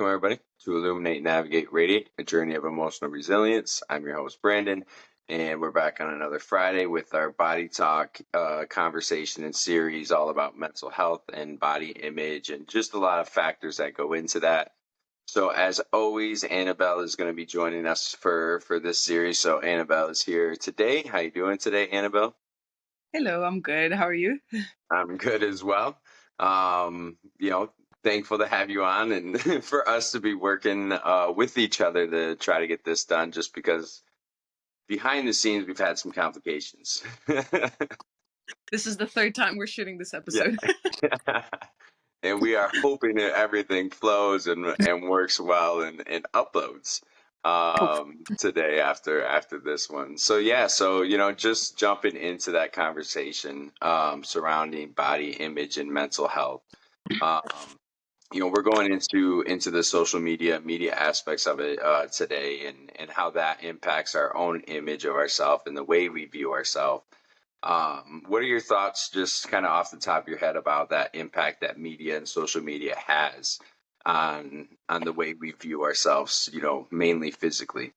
welcome everybody to Illuminate, Navigate, Radiate, a journey of emotional resilience. I'm your host, Brandon, and we're back on another Friday with our body talk conversation and series all about mental health and body image and just a lot of factors that go into that. So as always, Annabelle is going to be joining us for this series. So Annabelle is here today. How you doing today, Annabelle? Hello, I'm good. How are you? I'm good as well. You know, thankful to have you on and for us to be working with each other to try to get this done just because behind the scenes we've had some complications. This is the third time we're shooting this Yeah. episode. And we are hoping that everything flows and works well and uploads Hope. today after this one. So yeah, so just jumping into that conversation surrounding body image and mental health. Um, we're going into the social media aspects of it today, and how that impacts our own image of ourselves and the way we view ourselves. What are your thoughts, just kind of off the top of your head, about that impact that media and social media has on the way we view ourselves? Mainly physically.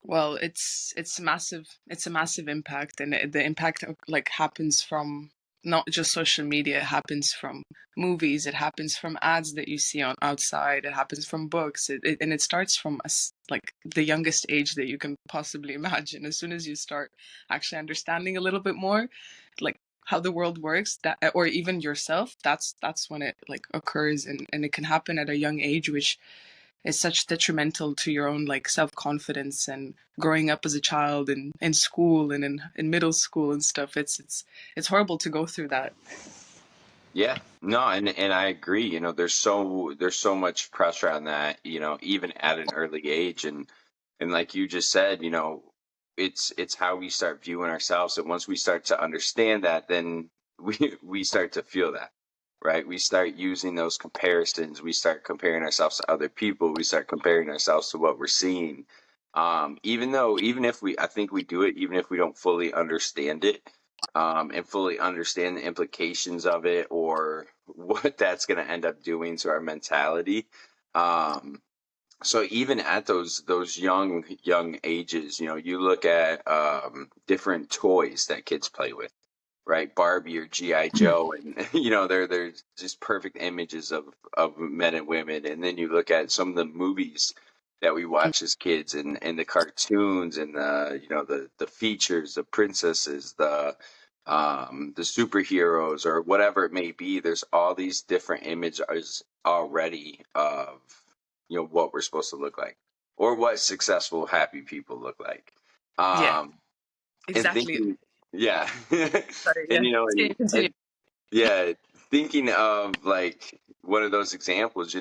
Well, it's massive. It's a massive impact, and the impact like happens from not just social media. It happens from movies. It happens from ads that you see on outside. It happens from books. And it starts from us like the youngest age that you can possibly imagine. As soon as you start actually understanding a little bit more, like how the world works, that or even yourself, that's when it like occurs, and it can happen at a young age, which is such detrimental to your own like self-confidence and growing up as a child and in school and in middle school and stuff. It's horrible to go through that. Yeah, no, and I agree. There's so much pressure on that. Even at an early age, and like you just said, it's how we start viewing ourselves. And once we start to understand that, then we start to feel that, right? We start using those comparisons. We start comparing ourselves to other people. We start comparing ourselves to what we're seeing. Even if I think we do it, even if we don't fully understand it, and fully understand the implications of it or what that's going to end up doing to our mentality. Um, so even at those young ages, you look at different toys that kids play with, right? Barbie or GI Joe, and they're just perfect images of men and women. And then you look at some of the movies that we watch as kids, and the cartoons, and the features, the princesses, the superheroes, or whatever it may be. There's all these different images already of what we're supposed to look like, or what successful happy people look like. Yeah, um and exactly. thinking, yeah. Sorry, and yeah. you know Continue, continue. and yeah, thinking of like one of those examples.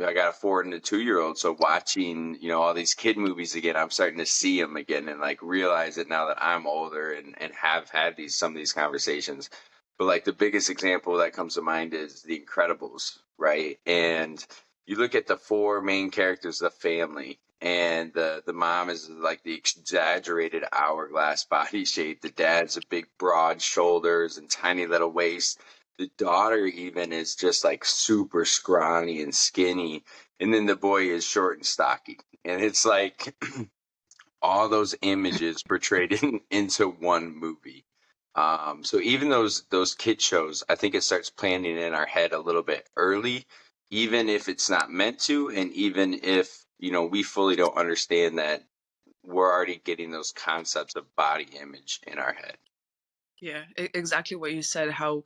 I got a 4 and a 2-year-old, so watching all these kid movies again, I'm starting to see them again and like realize it now that I'm older and have had some of these conversations. But like the biggest example that comes to mind is The Incredibles, right? And you look at the four main characters of the family, and the mom is like the exaggerated hourglass body shape. The dad's a big broad shoulders and tiny little waist. The daughter even is just like super scrawny and skinny, and then the boy is short and stocky. And it's like all those images portrayed into one movie. So even those kid shows, I think it starts planting in our head a little bit early, even if it's not meant to, and even if we fully don't understand that we're already getting those concepts of body image in our head. Yeah, exactly what you said. How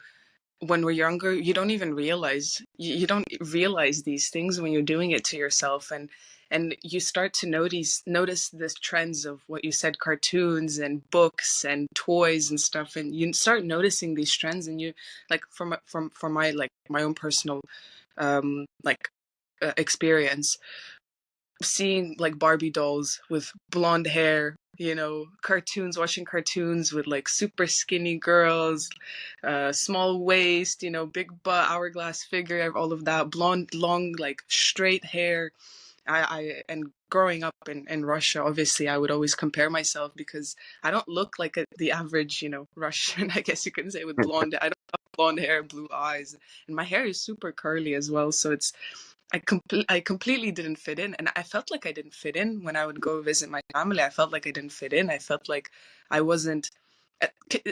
when we're younger, you don't realize these things when you're doing it to yourself, and you start to notice this trends of what you said, cartoons and books and toys and stuff, and you start noticing these trends, and you like from my like my own personal like experience, seeing like Barbie dolls with blonde hair, cartoons, watching cartoons with like super skinny girls, small waist, big butt, hourglass figure, all of that, blonde, long, like straight hair. And growing up in Russia, obviously, I would always compare myself because I don't look like the average, Russian, I guess you can say, with blonde. I don't have blonde hair, blue eyes, and my hair is super curly as well. So I completely didn't fit in, and I felt like I didn't fit in when I would go visit my family. I felt like I didn't fit in. I felt like I wasn't.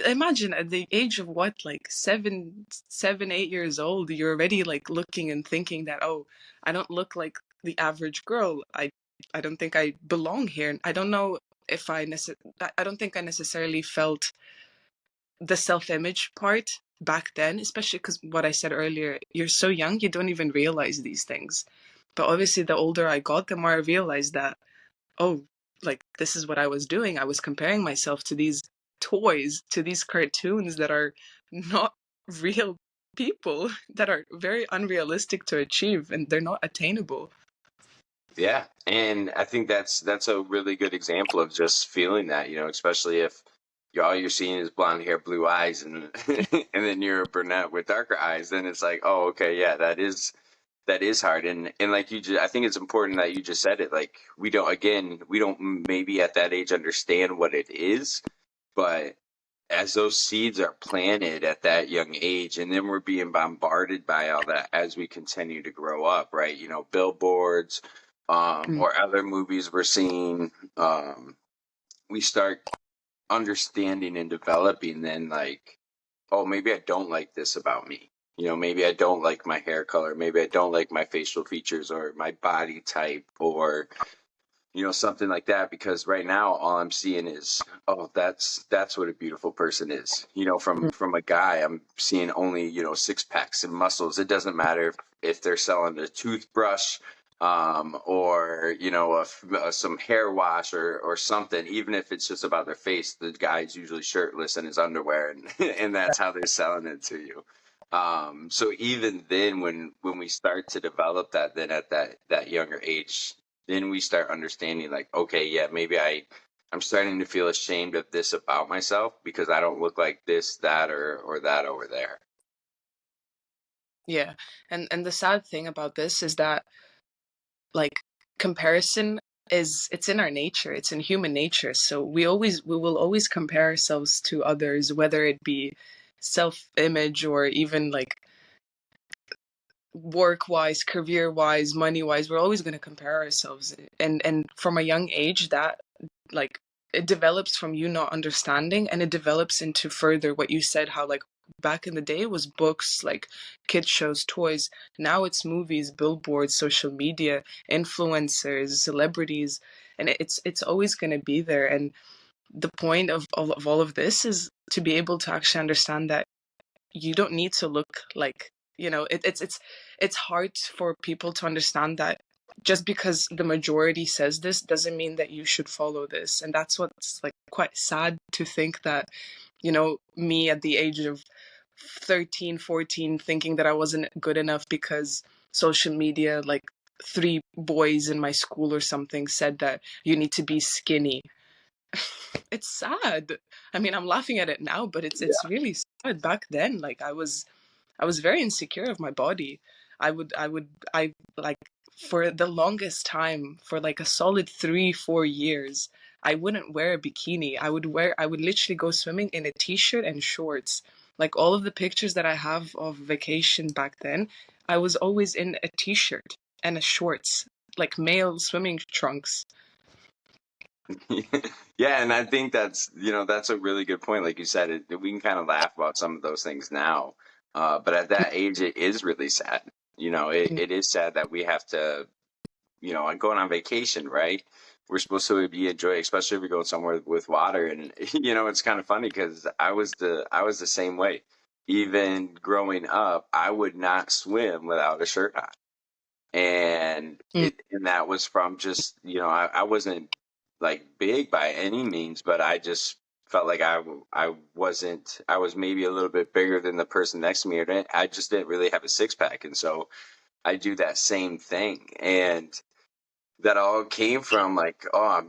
Imagine at the age of what, like 8 years old, you're already like looking and thinking that, oh, I don't look like the average girl. I don't think I belong here. I don't know if I don't think I necessarily felt the self-image part back then, especially because what I said earlier, you're so young, you don't even realize these things. But obviously, the older I got, the more I realized that, oh, like this is what I was doing. I was comparing myself to these toys, to these cartoons that are not real people, that are very unrealistic to achieve, and they're not attainable. Yeah, and I think that's a really good example of just feeling that, especially if all you're seeing is blonde hair, blue eyes, and and then you're a brunette with darker eyes, then it's like, oh, okay, yeah, that is hard, and like I think it's important that you just said it. Like we don't maybe at that age understand what it is, but as those seeds are planted at that young age, and then we're being bombarded by all that as we continue to grow up, right? Billboards, Mm. or other movies we're seeing, we start understanding and developing then, like, oh, maybe I don't like this about me. Maybe I don't like my hair color. Maybe I don't like my facial features or my body type, or something like that, because right now all I'm seeing is, oh, that's what a beautiful person is. From a guy, I'm seeing only, six packs and muscles. It doesn't matter if they're selling a toothbrush, or some hair wash, or something. Even if it's just about their face, the guy's usually shirtless in his underwear, and and that's how they're selling it to you. So even then, when we start to develop that, then at that younger age, then we start understanding, like, okay, yeah, maybe I'm starting to feel ashamed of this about myself because I don't look like this, that, or that over there. Yeah, and the sad thing about this is that, like, comparison it's in our nature, it's in human nature. So we will always compare ourselves to others, whether it be self-image or even like work wise, career wise, money wise. We're always going to compare ourselves, and from a young age, that, like, it develops from you not understanding, and it develops into further what you said, how, like, back in the day it was books, like kids shows, toys. Now it's movies, billboards, social media, influencers, celebrities, and it's always going to be there. And the point of all of this is to be able to actually understand that you don't need to look like, it's hard for people to understand that just because the majority says this doesn't mean that you should follow this. And that's what's, like, quite sad to think that, me at the age of 13, 14, thinking that I wasn't good enough because social media, like, three boys in my school or something said that you need to be skinny. It's sad. I mean, I'm laughing at it now, but it's really sad. Back then, like, I was very insecure of my body. I like, for the longest time, for like a solid 3, 4 years, I wouldn't wear a bikini. I would literally go swimming in a t-shirt and shorts. Like, all of the pictures that I have of vacation back then, I was always in a t-shirt and a shorts, like male swimming trunks. Yeah, and I think that's a really good point. Like you said, we can kind of laugh about some of those things now, but at that age, it is really sad. It is sad that we have to, going on vacation, right? We're supposed to be enjoying, especially if we're going somewhere with water. And it's kind of funny because I was the same way. Even growing up, I would not swim without a shirt on, Mm. and that was from just, I wasn't like big by any means, but I just felt like I wasn't, I was maybe a little bit bigger than the person next to me, or I just didn't really have a six pack, and so I do that same thing. And that all came from, like, oh,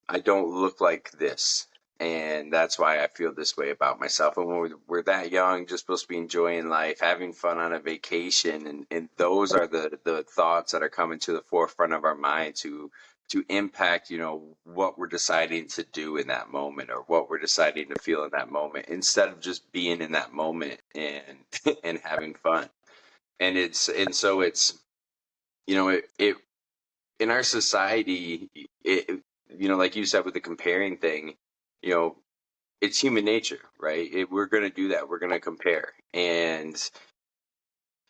I don't look like this. And that's why I feel this way about myself. And when we're that young, just supposed to be enjoying life, having fun on a vacation, and those are the thoughts that are coming to the forefront of our mind to impact, what we're deciding to do in that moment or what we're deciding to feel in that moment, instead of just being in that moment and and having fun. So it's, it in our society, like you said with the comparing thing, you know, it's human nature, right? We're going to do that. We're going to compare. And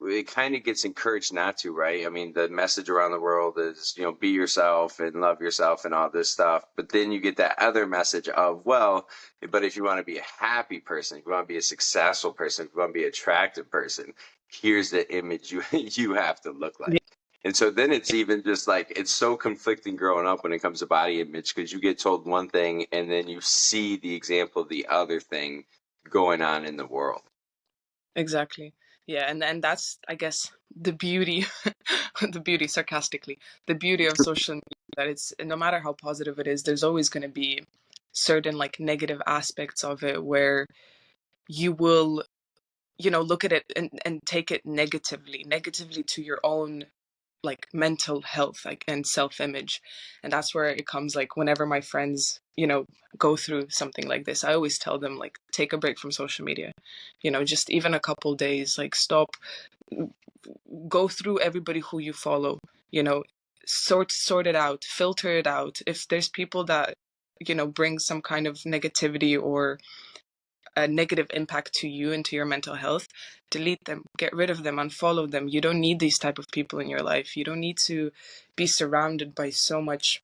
it kind of gets encouraged not to, right? I mean, the message around the world is, be yourself and love yourself and all this stuff. But then you get that other message of, well, but if you want to be a happy person, if you want to be a successful person, if you want to be an attractive person, here's the image you have to look like. And so then it's even just like, it's so conflicting growing up when it comes to body image, because you get told one thing and then you see the example of the other thing going on in the world. Exactly. Yeah, and that's, I guess, the beauty, the beauty, sarcastically, the beauty of social media, that it's, no matter how positive it is, there's always going to be certain like negative aspects of it where you will, look at it and take it negatively to your own like mental health, like, and self-image. And that's where it comes, like, whenever my friends go through something like this, I always tell them, like, take a break from social media, just even a couple days, like, stop, go through everybody who you follow, you know sort it out, filter it out. If there's people that bring some kind of negativity or a negative impact to you and to your mental health, delete them, get rid of them, unfollow them. You don't need these type of people in your life. You don't need to be surrounded by so much.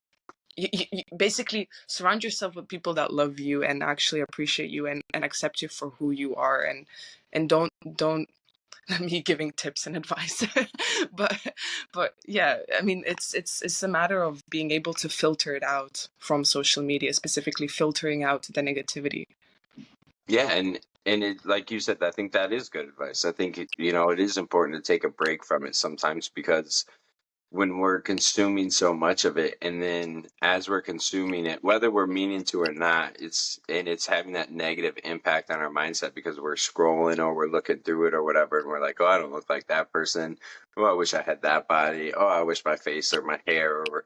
You basically surround yourself with people that love you and actually appreciate you and accept you for who you are, and don't me giving tips and advice. but yeah, I mean, it's a matter of being able to filter it out from social media, specifically filtering out the negativity. Yeah, and it, like you said, I think that is good advice. I think it is important to take a break from it sometimes, because when we're consuming so much of it, and then as we're consuming it, whether we're meaning to or not, it's having that negative impact on our mindset, because we're scrolling or we're looking through it or whatever, and we're like, oh, I don't look like that person. Oh, I wish I had that body. Oh, I wish my face or my hair or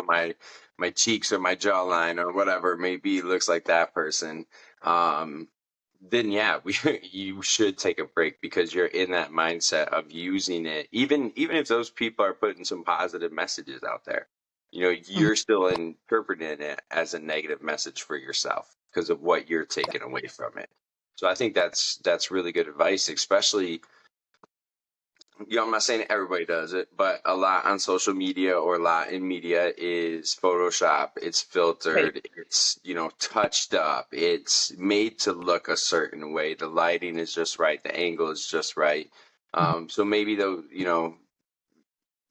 my cheeks or my jawline or whatever it may be looks like that person. Um, then yeah, you should take a break, because you're in that mindset of using it. Even if those people are putting some positive messages out there, Mhm. you're still interpreting it as a negative message for yourself because of what you're taking away from it. So I think that's really good advice, especially, I'm not saying everybody does it, but a lot on social media or a lot in media is Photoshop. It's Right. filtered. It's, touched up. It's made to look a certain way. The lighting is just right. The angle is just right. Mhm. So maybe though,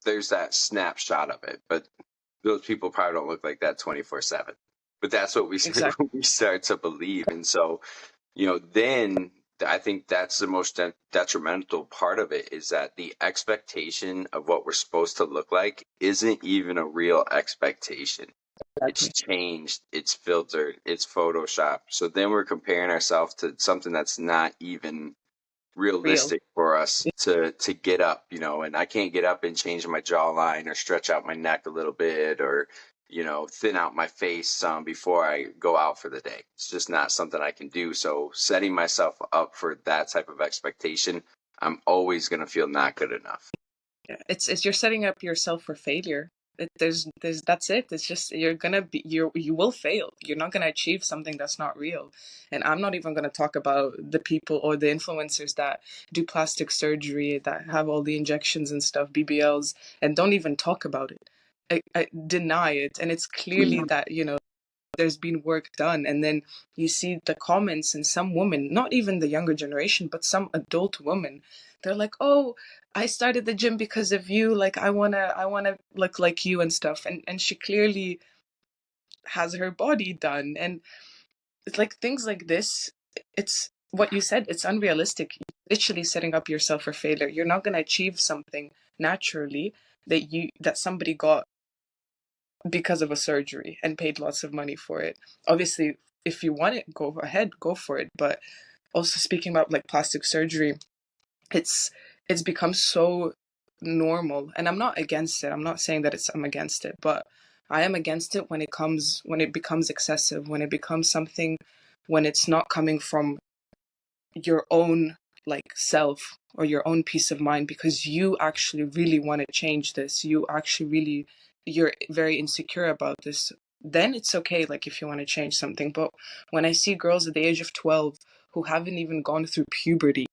there's that snapshot of it, but those people probably don't look like that 24/7. But that's what we Exactly. we start to believe. And so, then I think that's the most detrimental part of it, is that the expectation of what we're supposed to look like isn't even a real expectation. It's Exactly. changed, it's filtered, it's Photoshop. So then we're comparing ourselves to something that's not even Real. realistic for us to get up, and I can't get up and change my jawline or stretch out my neck a little bit, or thin out my face some before I go out for the day. It's just not something I can do. So setting myself up for that type of expectation, I'm always going to feel not good enough. Yeah, it's you're setting up yourself for failure. There's that's it. It's just you're gonna be you will fail. You're not gonna achieve something that's not real. And I'm not even gonna talk about the people or the influencers that do plastic surgery, that have all the injections and stuff, BBLs, and don't even talk about it. I deny it, and it's clearly that there's been work done. And then you see the comments, and some women, not even the younger generation, but some adult women, they're like, oh, I started the gym because of you, like I want to look like you and stuff. And she clearly has her body done. And it's like things like this, it's what you said, it's unrealistic. You're literally setting up yourself for failure. You're not going to achieve something naturally that somebody got because of a surgery and paid lots of money for it. Obviously, if you want it, go ahead, go for it. But also speaking about like plastic surgery, it's it's become so normal, and I'm not against it. I'm not saying that I'm against it, but I am against it when it becomes excessive, when it becomes something, when it's not coming from your own like self or your own peace of mind, because you actually really want to change this, you actually really, you're very insecure about this. Then it's okay, like if you want to change something. But when I see girls at the age of 12 who haven't even gone through puberty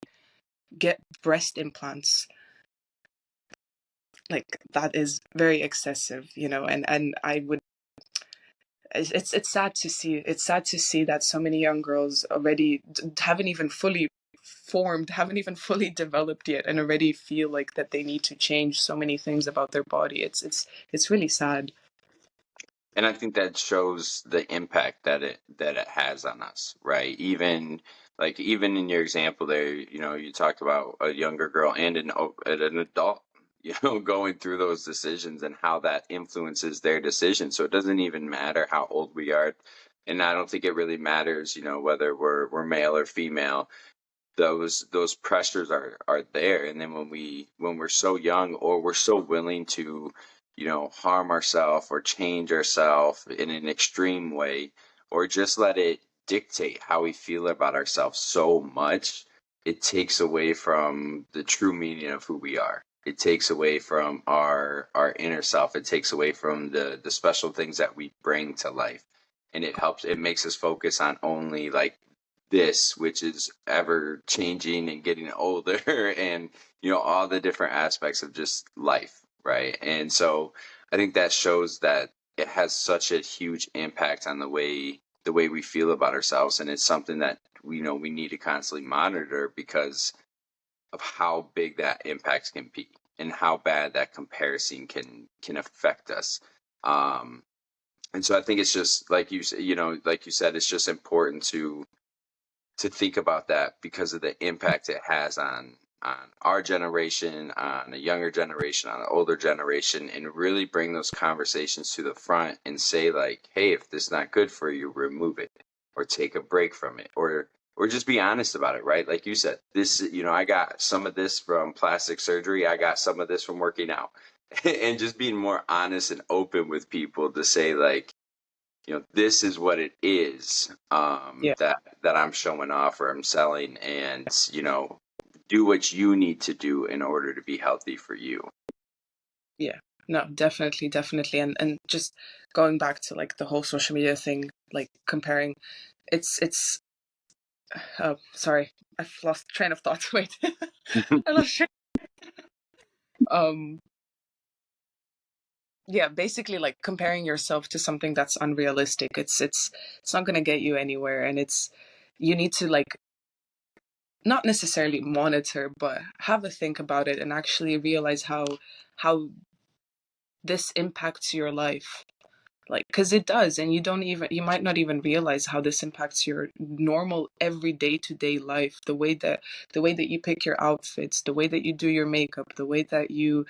get breast implants, like that is very excessive, you know. And I would, it's sad to see, it's sad to see that so many young girls already haven't even fully formed, haven't even fully developed yet, and already feel like that they need to change so many things about their body. It's really sad. And I think that shows the impact that it has on us, right? Even like even in your example there, you know, you talked about a younger girl and an adult, you know, going through those decisions and how that influences their decision. So it doesn't even matter how old we are, and I don't think it really matters, you know, whether we're male or female. Those pressures are there, and then when we're so young, or we're so willing to, you know, harm ourselves or change ourselves in an extreme way, or just let it dictate how we feel about ourselves so much, it takes away from the true meaning of who we are. It takes away from our inner self. It takes away from the special things that we bring to life, and it makes us focus on only like this, which is ever changing and getting older, and you know, all the different aspects of just life, right? And so I think that shows that it has such a huge impact on the way we feel about ourselves, and it's something that we know we need to constantly monitor because of how big that impact can be and how bad that comparison can affect us. um and so I think it's just like you know, like you said, it's just important to think about that because of the impact it has on our generation, on a younger generation, on an older generation, and really bring those conversations to the front and say like, hey, if this is not good for you, remove it or take a break from it, or just be honest about it, right? Like you said, this, you know, I got some of this from plastic surgery, I got some of this from working out. And just being more honest and open with people to say like, you know, this is what it is, Yeah, that I'm showing off or I'm selling, and you know, do what you need to do in order to be healthy for you. yeah, no, definitely, definitely. And just going back to like the whole social media thing, like comparing, it's oh, sorry, I've lost train of thought. Wait. I lost train. um yeah, basically like comparing yourself to something that's unrealistic, it's not going to get you anywhere. And it's, you need to like not necessarily monitor, but have a think about it and actually realize how this impacts your life, like because it does. And you don't even, you might not even realize how this impacts your normal every day to day life, the way that you pick your outfits, the way that you do your makeup, the way that you,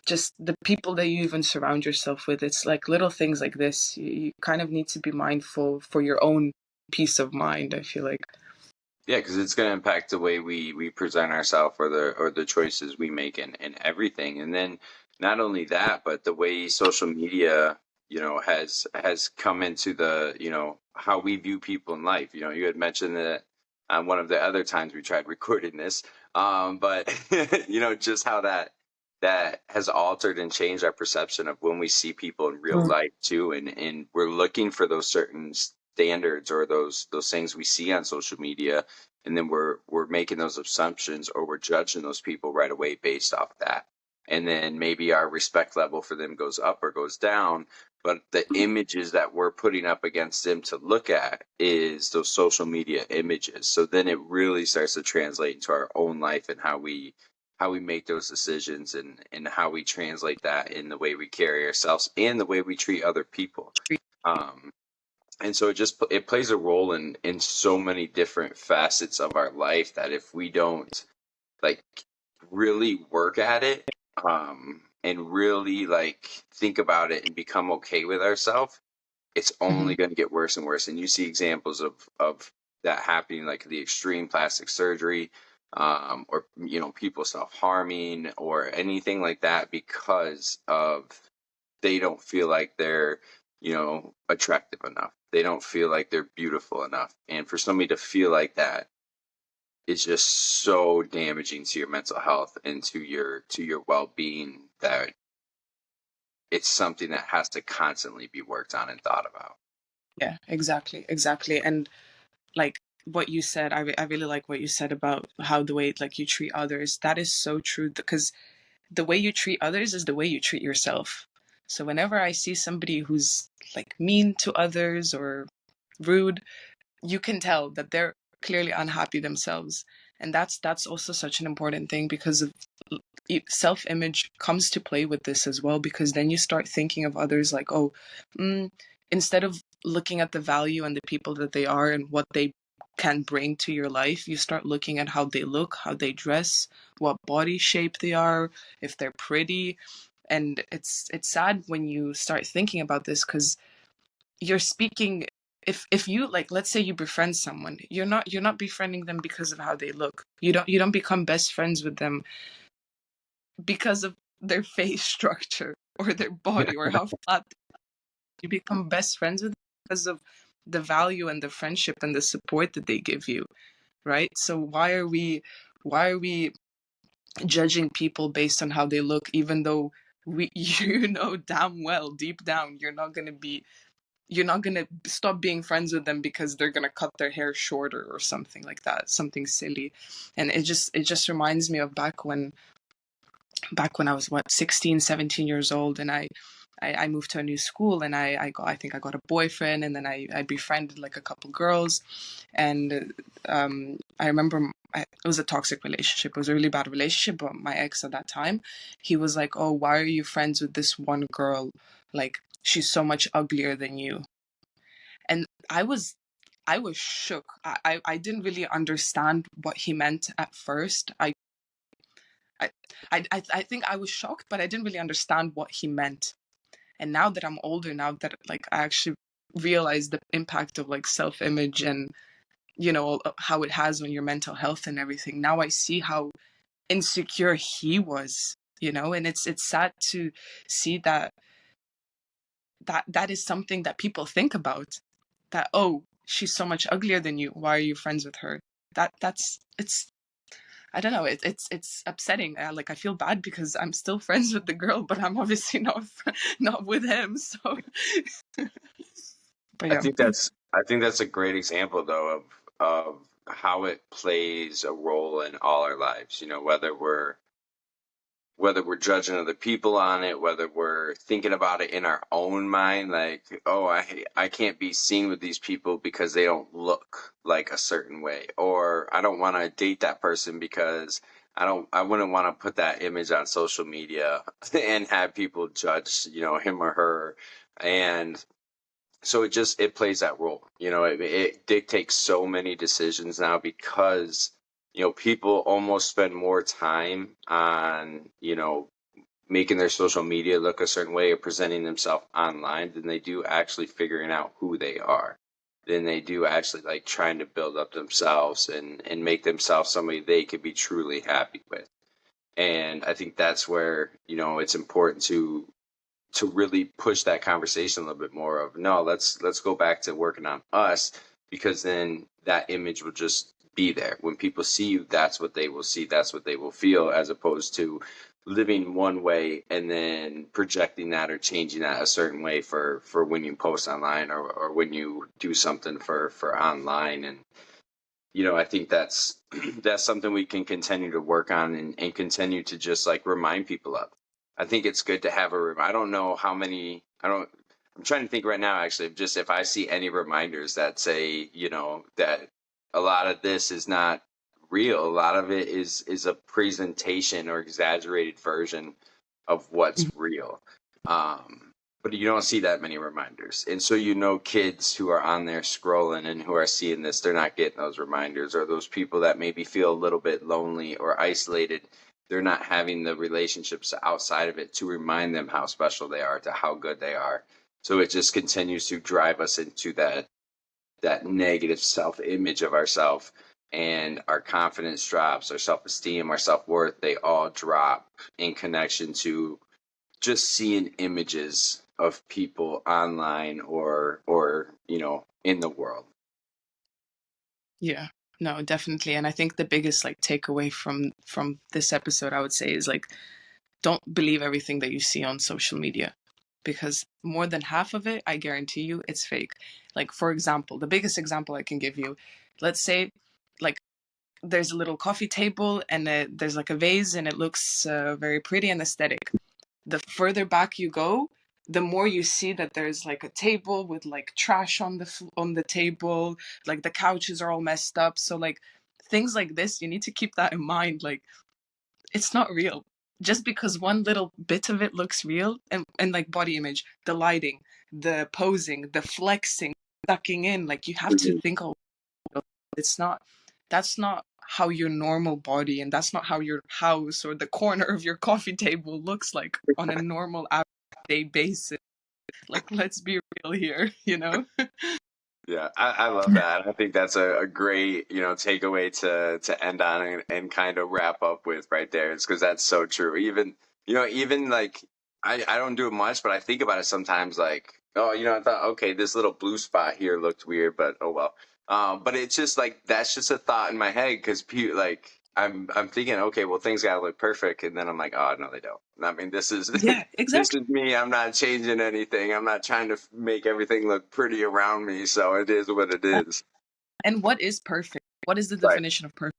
just the people that you even surround yourself with. It's like little things like this. You kind of need to be mindful for your own peace of mind, I feel like. Yeah, because it's going to impact the way we present ourselves, or the choices we make, and everything. And then not only that, but the way social media, you know, has come into the, you know, how we view people in life. You know, you had mentioned that on one of the other times we tried recording this, but you know, just how that has altered and changed our perception of when we see people in real Mm. life too, and we're looking for those certain standards or those things we see on social media, and then we're making those assumptions, or we're judging those people right away based off that, and then maybe our respect level for them goes up or goes down, but the images that we're putting up against them to look at is those social media images. So then it really starts to translate into our own life and how we make those decisions, and how we translate that in the way we carry ourselves and the way we treat other people. Um, and so it plays a role in so many different facets of our life that if we don't like really work at it, and really like think about it and become okay with ourselves, it's Hmm. only going to get worse and worse. And you see examples of that happening, like the extreme plastic surgery, or people self-harming or anything like that, because of they don't feel like they're attractive enough. They don't feel like they're beautiful enough. And for somebody to feel like that is just so damaging to your mental health and to your well-being, that it's something that has to constantly be worked on and thought about. Yeah, exactly. And like what you said, I really like what you said about how the way like you treat others. That is so true, because the way you treat others is the way you treat yourself. So whenever I see somebody who's like mean to others or rude, you can tell that they're clearly unhappy themselves. And that's also such an important thing, because of self-image comes to play with this as well, because then you start thinking of others like, oh, mm, instead of looking at the value and the people that they are and what they can bring to your life, you start looking at how they look, how they dress, what body shape they are, if they're pretty. And it's sad when you start thinking about this, because you're speaking, if you like, let's say you befriend someone, you're not befriending them because of how they look. You don't become best friends with them because of their face structure or their body or how flat. You become best friends with them because of the value and the friendship and the support that they give you, right? So why are we judging people based on how they look, even though we damn well deep down you're not gonna stop being friends with them because they're gonna cut their hair shorter or something like that, something silly. And it just reminds me of back when I was 16, 17 years old, and I moved to a new school, and I think I got a boyfriend, and then I befriended like a couple girls. And I remember it was a toxic relationship. It was a really bad relationship, but my ex at that time, he was like, oh, why are you friends with this one girl? Like, she's so much uglier than you. And I was shook. I didn't really understand what he meant at first. I, I think I was shocked, but I didn't really understand what he meant. And now that I'm older, now that like I actually realize the impact of like self-image and how it has on your mental health and everything. Now I see how insecure he was, and it's sad to see that is something that people think about. That, oh, she's so much uglier than you. Why are you friends with her? That's it's I don't know. It's upsetting. Like, I feel bad because I'm still friends with the girl, but I'm obviously not with him. So, but I yeah. think that's a great example, though, of how it plays a role in all our lives. Whether we're judging other people on it, whether we're thinking about it in our own mind, like, oh, I can't be seen with these people because they don't look like a certain way, or I don't want to date that person because I wouldn't want to put that image on social media and have people judge, him or her. And so it plays that role. It dictates so many decisions now, because people almost spend more time on making their social media look a certain way or presenting themselves online than they do actually figuring out who they are, than they do actually like trying to build up themselves and make themselves somebody they could be truly happy with. And I think that's where it's important to really push that conversation a little bit more of, no, let's go back to working on us, because then that image will just be there. When people see you, that's what they will see, that's what they will feel, as opposed to living one way and then projecting that or changing that a certain way for when you post online, or when you do something for online. And I think that's that's something we can continue to work on, and continue to just like remind people of. I think it's good to have I don't know how many. I'm trying to think right now, actually, of just if I see any reminders that say, that a lot of this is not real. A lot of it is a presentation or exaggerated version of what's real. But you don't see that many reminders. And so, kids who are on there scrolling and who are seeing this, they're not getting those reminders, or those people that maybe feel a little bit lonely or isolated. They're not having the relationships outside of it to remind them how special they are, to how good they are. So it just continues to drive us into that negative self-image of ourselves, and our confidence drops, our self-esteem, our self-worth, they all drop in connection to just seeing images of people online or in the world. Yeah. No, definitely. And I think the biggest like takeaway from this episode, I would say, is like, don't believe everything that you see on social media, because more than half of it, I guarantee you, it's fake. Like, for example, the biggest example I can give you, let's say, like, there's a little coffee table and there's like a vase and it looks very pretty and aesthetic. The further back you go, the more you see that there's like a table with like trash on the table, like the couches are all messed up. So like things like this, you need to keep that in mind. Like, it's not real. Just because one little bit of it looks real, and like body image, the lighting, the posing, the flexing, ducking in, like you have to Mhm. think, oh, it's not, that's not how your normal body, and that's not how your house or the corner of your coffee table looks like on a normal average day basis. Like, let's be real here, you know? Yeah, I love that. I think that's a great, takeaway to end on and kind of wrap up with right there. It's because that's so true. Even like I don't do it much, but I think about it sometimes like, oh, I thought, okay, this little blue spot here looked weird, but oh well. But it's just like that's just a thought in my head because like I'm thinking, okay, well things gotta look perfect, and then I'm like, oh no, they don't. I mean, this is Yeah, this exactly. is me. I'm not changing anything. I'm not trying to make everything look pretty around me. So it is what it is. And what is perfect? What is the Right. definition of perfect?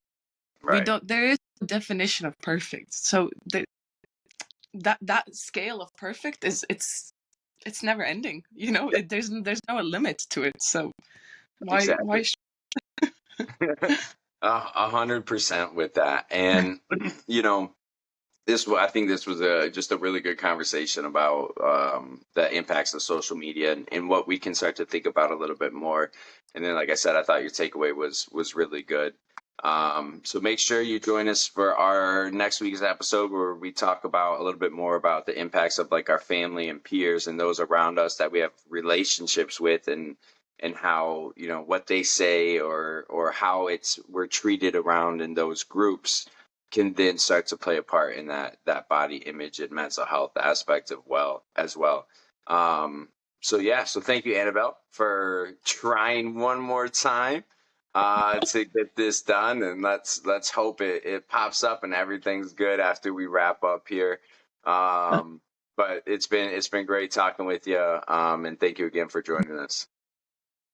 We Right. don't, there is a definition of perfect. So that scale of perfect is, it's never ending, you know. There's no limit to it, so why Exactly. 100% with that. And you know, I think this was just a really good conversation about the impacts of social media and what we can start to think about a little bit more. And then, like I said, I thought your takeaway was really good. So make sure you join us for our next week's episode where we talk about a little bit more about the impacts of like our family and peers and those around us that we have relationships with, and how what they say or how we're treated around in those groups can then start to play a part in that body image and mental health aspect of as well. Um, so yeah, so thank you, Annabelle, for trying one more time to get this done, and let's hope it pops up and everything's good after we wrap up here. But it's been great talking with you, and thank you again for joining us.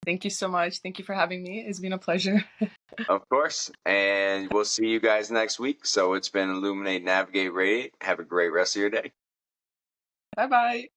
Thank you so much. Thank you for having me. It's been a pleasure. Of course. And we'll see you guys next week. So it's been Illuminate, Navigate, Radiate. Have a great rest of your day. Bye bye.